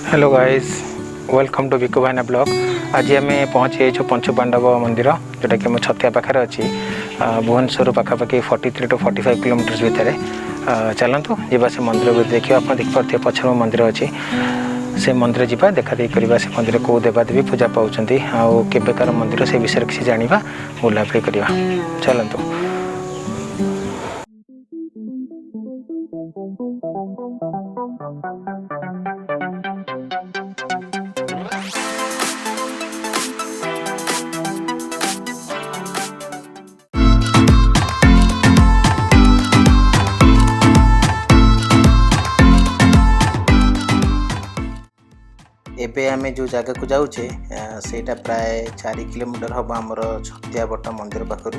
Hello guys, welcome to Biku Bhaina blog. आज आम पहुँची पंचुपांडव मंदिर जोटा कि छतिया पाखे अच्छी भुवनेश्वर पाखापाखि 43 to 45 किलोमीटर भितर। चलतु जा से मंदिर को देखिए। आप देखिए पछर मंदिर अच्छी से मंदिर जा देखा देख करवा से मंदिर को देवादेवी पूजा पाँच आबेकार मंदिर से विषय किसी जाना बुलाबुली करवा। चलतु। एबे आमे जो जगह को जाऊे सेटा प्राय 4 किलोमीटर हम आमर छतिया बट मंदिर पाखु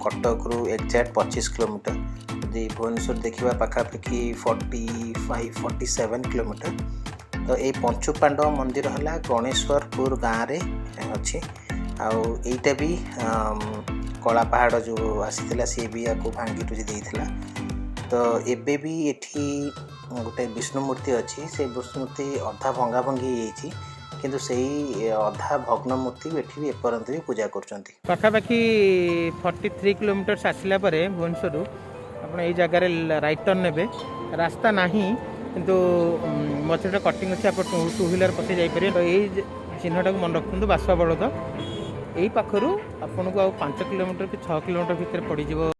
कटक रु एक्जाक्ट 25 किलोमीटर। यदि भुवनेश्वर देखा पाखापाखि 45-47 किलोमीटर। तो ये पंचुपांडव मंदिर है गणेश्वरपुर गाँव में अच्छी। आईटा भी कला पहाड़ जो आसी सी भी या भांगी टुजी देता। तो एबे भी एठी गोटे विष्णु मूर्ति अच्छी। से विष्णु मूर्ति अधा भंगा भंगी किंतु सही अधा भग्न मूर्ति एठी भी एपर्यंत भी पूजा करछंती। पाखापाखि 43 किलोमीटर आसला भुवनेश्वर आप जगार राइट टर्न ने रास्ता नहीं किंतु मझे कटिंग अच्छे आप 2 व्हीलर पशे जापर। तो यही चिन्हटा को मन रखु बासुआ बड़द यही पाखर आपन को 5 किलोमीटर कि 6 किलोमीटर भितर पड़ज।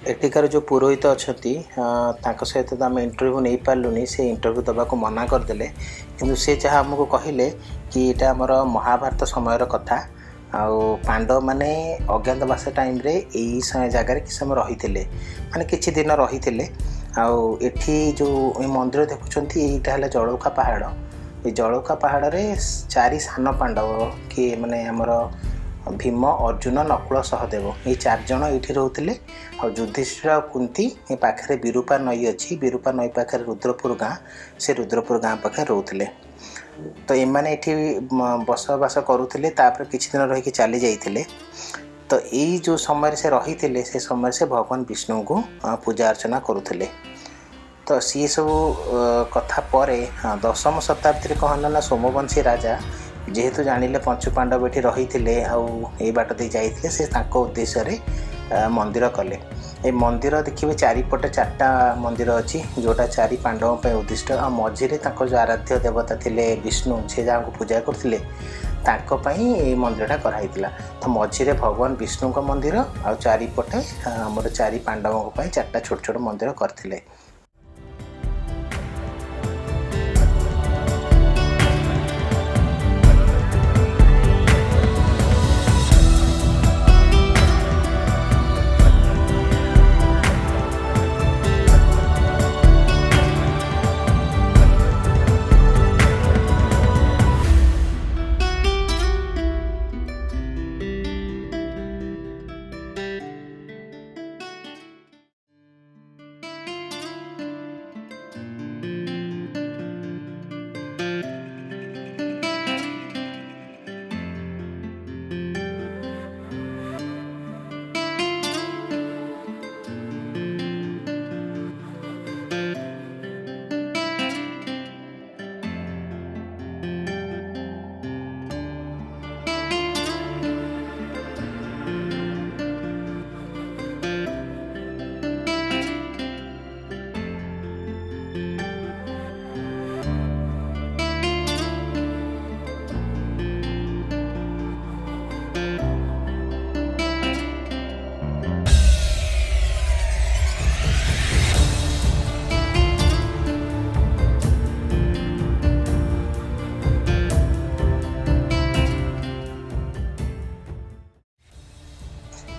एठिकार जो पुरोहित अच्छा सहित तो आम इंटरव्यू नहीं पार्लुनि से इंटरव्यू दबाक मना करदे कि से जहाँ आमको कहले कि यहाँ आमर महाभारत समय कथा आउ पांडव माने अज्ञातवास टाइम रे यही जगार कि समय रही माने किछि दिन रही आउ एठी जो मंदिर देखुं यहाँ जलौका पहाड़ ये जलौका पहाड़ रे 4 सान पांडव कि माने आमर भीम अर्जुन नकुल सहदेव ये 4 जन ये रोते और युधिष्ठिर और कुंती ये पाखे विरूपा नई अच्छी विरूपा नई पाखे रुद्रपुर गाँ से रुद्रपुर गाँ पाखे रोते तो एमाने ये बसवास करुले किछि दिन रही चली जाते तो यही जो समय से रही से समय से भगवान विष्णु को पूजा अर्चना करुले तो सी सब कथा पर 10वीं शताब्दी कहना ना सोमवंशी राजा जेहेतु जानिले पंचुपांडव ये रही थे बाट दे जाइए से उद्देश्य रे मंदिर कले ये मंदिर देखिए चारिपटे 4टा मंदिर अच्छी जोटा 4 पांडवों पर उद्दिष्ट आ मझिरे जो आराध्य देवता थे विष्णु से जहाँ को पूजा करते मंदिरटा कराई तो मझिरे भगवान विष्णु का मंदिर आ चारिपटे आमर 4 पांडवों 4टा छोट छोट मंदिर करथिले।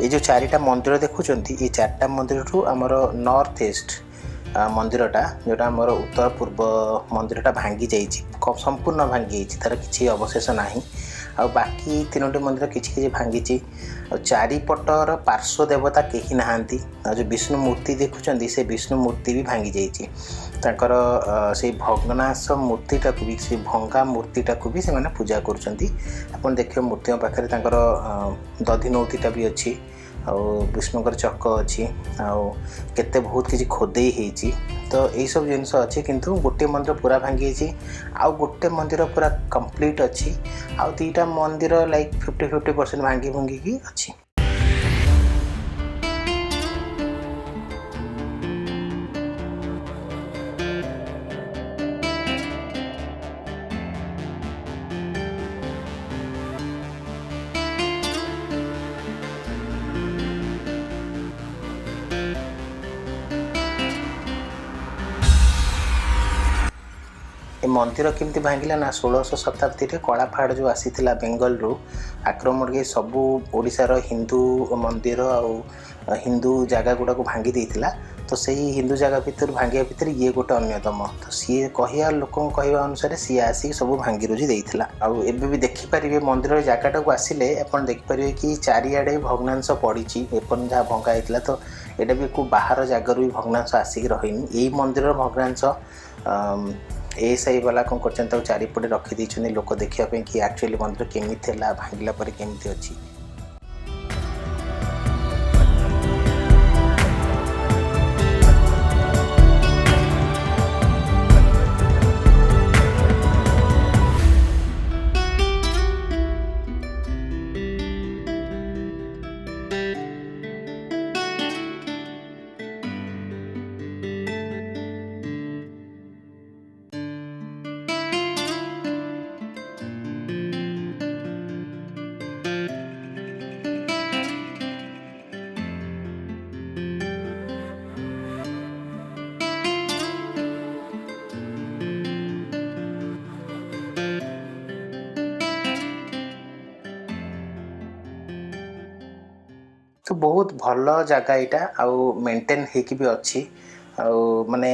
ये जो 4टा मंदिर देखुं ये 4टा मंदिर ठू आमर नॉर्थ ईस्ट मंदिरटा जोटा आमर उत्तर पूर्व मंदिरटा भांगी जाइए संपूर्ण भांगी जाइए तार किसी अवशेष ना आ बाकी 3टी मंदिर किसी भांगी 4पटर पार्श्व देवता कहीं नहांती जो विष्णु मूर्ति देखुं से विष्णु मूर्ति भी भांगी जाइए से भग्नाश मूर्तिटा को भी से भंगा मूर्तिटा को भी से पूजा कर देखिए मूर्ति पाखे दधिनौतीटा भी अच्छी आ विष्णुकर चक अच्छी आते बहुत किसी खोदे होती तो यही सब जिनस अच्छी किंतु गोटे मंदिर पूरा भांगी आउ गोटे मंदिर पूरा कंप्लीट अच्छी आउ 2टा मंदिर लाइक 50-50% भांगी भुंगी की अच्छी। मंदिर केमती भांगिला ना 1600 शताब्दी रे कला पहाड़ जो आसीथिला बेंगल रु आक्रमण के सबू ओडिशार हिंदू मंदिर आ हिंदू जगह गुड़ा को भांगी देइथिला तो सही हिंदू जगह भितर भांगिया भितर ये गोटे अन्यतम तो सी कहया लोक कहवा अनुसार सी आसी सब भांगी रुजी देइथिला आ एबे भी देखि परिबे मंदिर जगहटा को आसिले अपन देखि परिबे कि चारियाडे भग्नांश पड़ीची एपन जहाँ भंगा होइतिला तो एटा भी को बाहर जगह भी भग्नांश आसिक रहीनी यही मंदिर भग्नांश ए सही वाला कौन कर चारिपटे रखीदे लोक देखापी कि एक्चुअली मंदिर केमी भांगिला पर केमी अच्छी। तो बहुत भल जगह यहाँ आउ मेंटेन होगी भी अच्छी माने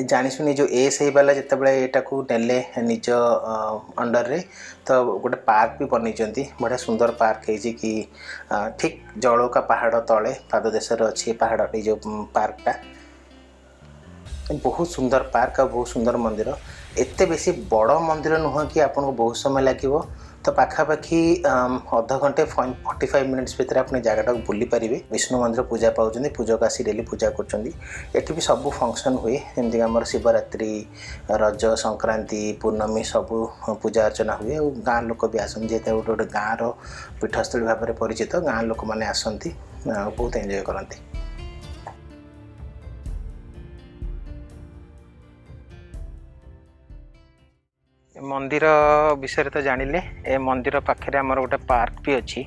जाशुनी जो एस वाला जिते यहाँ नेले निज अंडर रे तो गोटे पार्क भी बनई बढ़िया सुंदर पार्क है कि ठीक जलौका पहाड़ तले पाददेश अच्छी पहाड़ जो पार्कटा बहुत सुंदर पार्क आ बहुत सुंदर मंदिर एते बेसी बड़ मंदिर नुह कि आपको बहुत समय लगे तो पाखापाखि अध घंटे 45 मिनिट्स भितर अपने जगह बुली पारे विष्णु मंदिर पूजा पाँच पूजक आसी डेली पूजा कर सब फंक्शन हुए जमीक आम शिवरात्रि रज संक्रांति पूर्णमी सबू पूजा अर्चना हुए और गाँ लोक भी आसती जेते गोटे गोटे गाँव पीठस्थली भाव में परिचित गाँ लोक मैंने आसती बहुत एंजॉय करती। मंदिर विषय तो जानिले ए मंदिर पाखे आमर गोटे पार्क भी अच्छी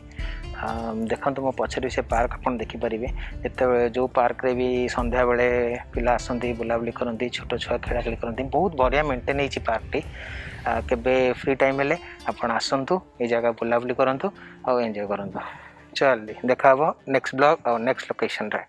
देखो मो पछरे से पार्क अपन देखिपारे जिते जो पार्क रे भी संध्या बेले पिला आसती बुलाबुली करती छोट छुआ खेला खेली करती बहुत बढ़िया मेंटेन होती पार्क टी केबे फ्री टाइम हेले आपण आसतु ये जगह बुलाबुली करंतु और एंजॉय करंतु। चल देखा नेक्स्ट ब्लॉग और नेक्स्ट लोकेशन रे।